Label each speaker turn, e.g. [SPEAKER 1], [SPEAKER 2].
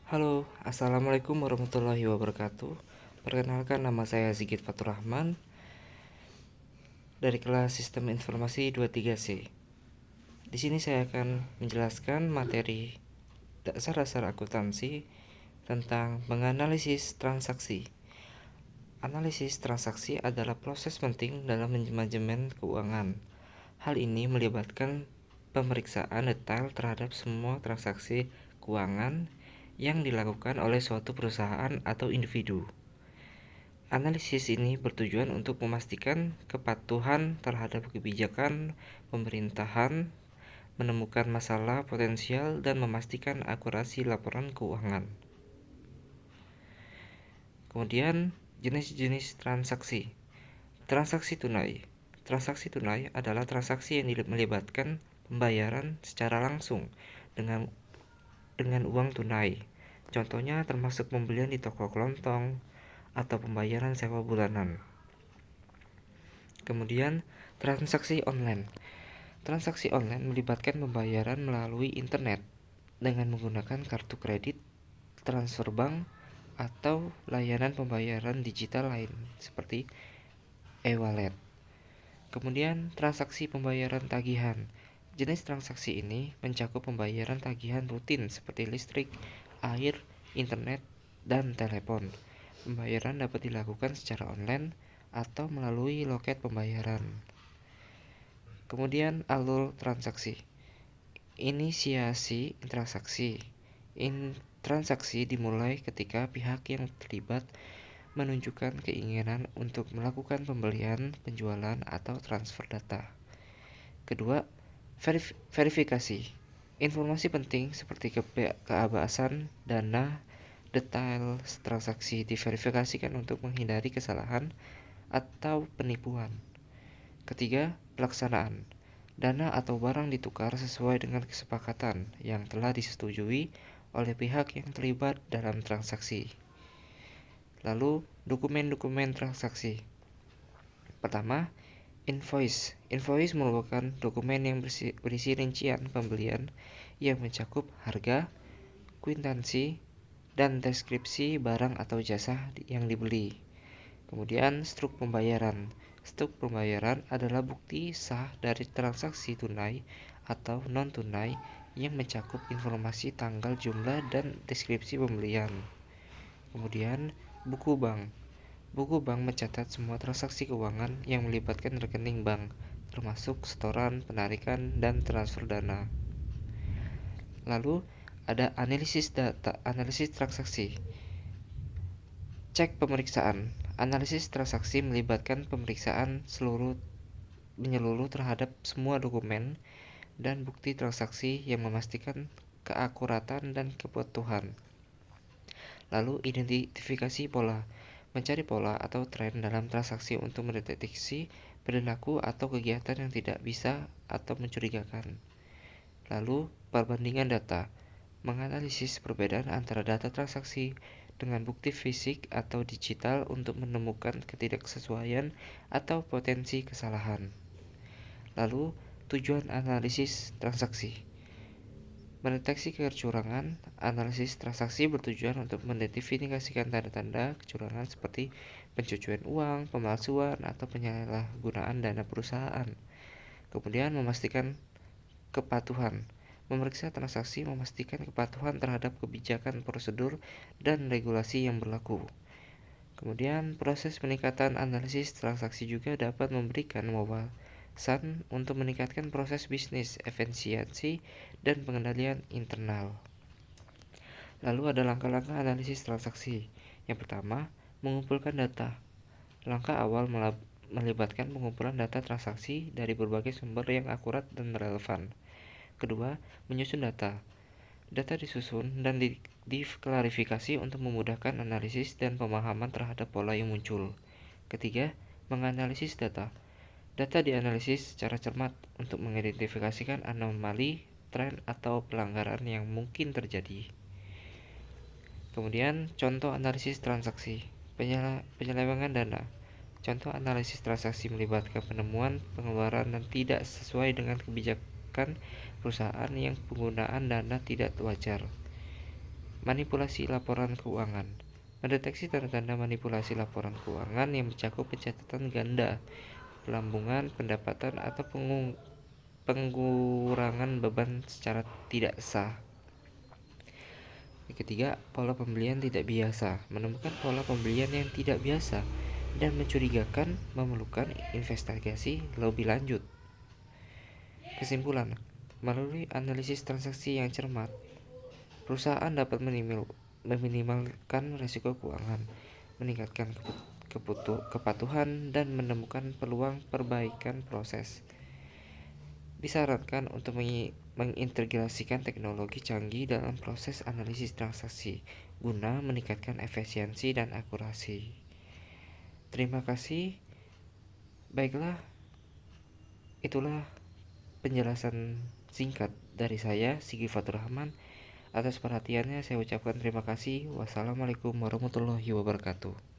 [SPEAKER 1] Halo, Assalamualaikum warahmatullahi wabarakatuh. Perkenalkan, nama saya Sigit Fatur Rahman dari kelas Sistem Informasi 23C. Di sini saya akan menjelaskan materi dasar-dasar akuntansi tentang menganalisis transaksi. Analisis transaksi adalah proses penting dalam manajemen keuangan. Hal ini melibatkan pemeriksaan detail terhadap semua transaksi keuangan yang dilakukan oleh suatu perusahaan atau individu. Analisis ini bertujuan untuk memastikan kepatuhan terhadap kebijakan pemerintahan, menemukan masalah potensial, dan memastikan akurasi laporan keuangan. Kemudian, jenis-jenis transaksi. Transaksi tunai. Transaksi tunai adalah transaksi yang melibatkan pembayaran secara langsung dengan uang tunai. Contohnya termasuk pembelian di toko kelontong atau pembayaran sewa bulanan. Kemudian, transaksi online. Transaksi online melibatkan pembayaran melalui internet dengan menggunakan kartu kredit, transfer bank, atau layanan pembayaran digital lain seperti e-wallet. Kemudian, transaksi pembayaran tagihan. Jenis transaksi ini mencakup pembayaran tagihan rutin seperti listrik, air, internet, dan telepon. Pembayaran dapat dilakukan secara online atau melalui loket pembayaran. Kemudian, alur transaksi. Inisiasi transaksi. Transaksi dimulai ketika pihak yang terlibat menunjukkan keinginan untuk melakukan pembelian, penjualan, atau transfer data. Kedua, verifikasi. Informasi penting seperti keabsahan dana, detail transaksi diverifikasikan untuk menghindari kesalahan atau penipuan. Ketiga, pelaksanaan. Dana atau barang ditukar sesuai dengan kesepakatan yang telah disetujui oleh pihak yang terlibat dalam transaksi. Lalu, dokumen-dokumen transaksi. Pertama, invoice. Invoice merupakan dokumen yang berisi rincian pembelian yang mencakup harga, kwitansi, dan deskripsi barang atau jasa yang dibeli. Kemudian, struk pembayaran. Struk pembayaran adalah bukti sah dari transaksi tunai atau non-tunai yang mencakup informasi tanggal, jumlah, dan deskripsi pembelian. Kemudian, buku bank. Buku bank mencatat semua transaksi keuangan yang melibatkan rekening bank, termasuk setoran, penarikan, dan transfer dana. Lalu, ada analisis data, analisis transaksi. Cek pemeriksaan. Analisis transaksi melibatkan pemeriksaan menyeluruh terhadap semua dokumen dan bukti transaksi yang memastikan keakuratan dan kepatuhan. Lalu, identifikasi pola. Mencari pola atau tren dalam transaksi untuk mendeteksi perilaku atau kegiatan yang tidak bisa atau mencurigakan. Lalu, perbandingan data. Menganalisis perbedaan antara data transaksi dengan bukti fisik atau digital untuk menemukan ketidaksesuaian atau potensi kesalahan. Lalu, tujuan analisis transaksi. Mendeteksi kecurangan. Analisis transaksi bertujuan untuk mendefinisikan tanda-tanda kecurangan seperti pencucian uang, pemalsuan, atau penyalahgunaan dana perusahaan. Kemudian, memastikan kepatuhan. Memeriksa transaksi memastikan kepatuhan terhadap kebijakan, prosedur, dan regulasi yang berlaku. Kemudian, proses peningkatan analisis transaksi juga dapat memberikan wawasan untuk meningkatkan proses bisnis, efisiensi, dan pengendalian internal. Lalu ada langkah-langkah analisis transaksi. Yang pertama, mengumpulkan data. Langkah awal melibatkan pengumpulan data transaksi dari berbagai sumber yang akurat dan relevan. Kedua, menyusun data. Data disusun dan diklarifikasi untuk memudahkan analisis dan pemahaman terhadap pola yang muncul. Ketiga, menganalisis data. Data dianalisis secara cermat untuk mengidentifikasikan anomali, tren, atau pelanggaran yang mungkin terjadi. Kemudian, contoh analisis transaksi. Penyelewengan dana. Contoh analisis transaksi melibatkan penemuan, pengeluaran, dan tidak sesuai dengan kebijakan perusahaan yang penggunaan dana tidak wajar. Manipulasi laporan keuangan. Mendeteksi tanda-tanda manipulasi laporan keuangan yang mencakup pencatatan ganda, pelambungan pendapatan, atau pengurangan beban secara tidak sah. Yang ketiga, pola pembelian tidak biasa. Menemukan pola pembelian yang tidak biasa dan mencurigakan memerlukan investigasi lebih lanjut. Kesimpulan, melalui analisis transaksi yang cermat, perusahaan dapat meminimalkan risiko keuangan, meningkatkan kepatuhan, dan menemukan peluang perbaikan proses. Disarankan untuk mengintegrasikan teknologi canggih dalam proses analisis transaksi guna meningkatkan efisiensi dan akurasi. Terima kasih. Baiklah, itulah penjelasan singkat dari saya, Sigi Fatur Rahman. Atas perhatiannya saya ucapkan terima kasih. Wassalamualaikum warahmatullahi wabarakatuh.